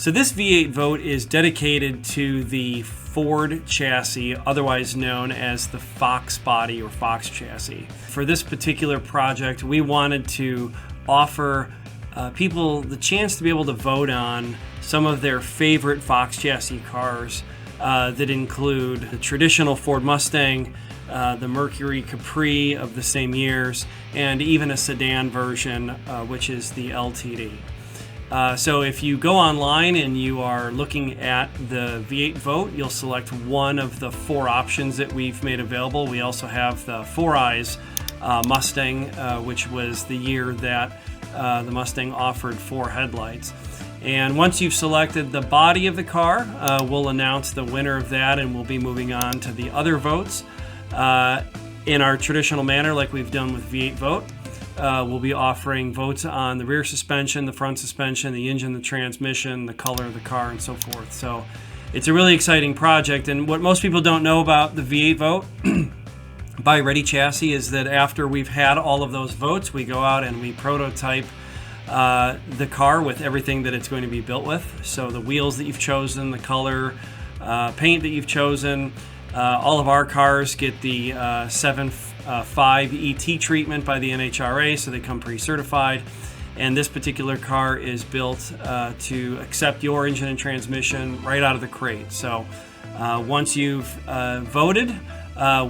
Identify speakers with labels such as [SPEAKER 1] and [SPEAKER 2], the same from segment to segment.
[SPEAKER 1] So this V8Vote is dedicated to the Ford chassis, otherwise known as the Fox body or Fox chassis. For this particular project, we wanted to offer people the chance to be able to vote on some of their favorite Fox chassis cars that include the traditional Ford Mustang, the Mercury Capri of the same years, and even a sedan version, which is the LTD. So if you go online and you are looking at the V8Vote, you'll select one of the 4 options that we've made available. We also have the 4 Eyes Mustang, which was the year that the Mustang offered 4 headlights. And once you've selected the body of the car, we'll announce the winner of that, and we'll be moving on to the other votes. In our traditional manner, like we've done with V8Vote, we'll be offering votes on the rear suspension, the front suspension, the engine, the transmission, the color of the car, and so forth. So it's a really exciting project. And what most people don't know about the V8Vote by ReadyChassis is that after we've had all of those votes, we go out and we prototype the car with everything that it's going to be built with. So the wheels that you've chosen, the color, paint that you've chosen. All of our cars get the 7.5 ET treatment by the NHRA, so they come pre-certified. And this particular car is built to accept your engine and transmission right out of the crate. So once you've voted,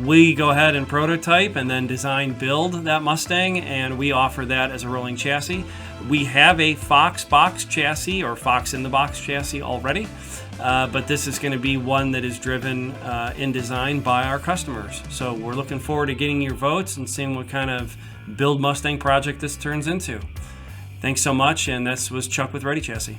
[SPEAKER 1] we go ahead and prototype and then design build that Mustang, and we offer that as a rolling chassis. We have a FOXBOX chassis or Fox in the Box chassis already, but this is going to be one that is driven in design by our customers. So we're looking forward to getting your votes and seeing what kind of build Mustang project this turns into. Thanks so much, and this was Chuck with ReadyChassis.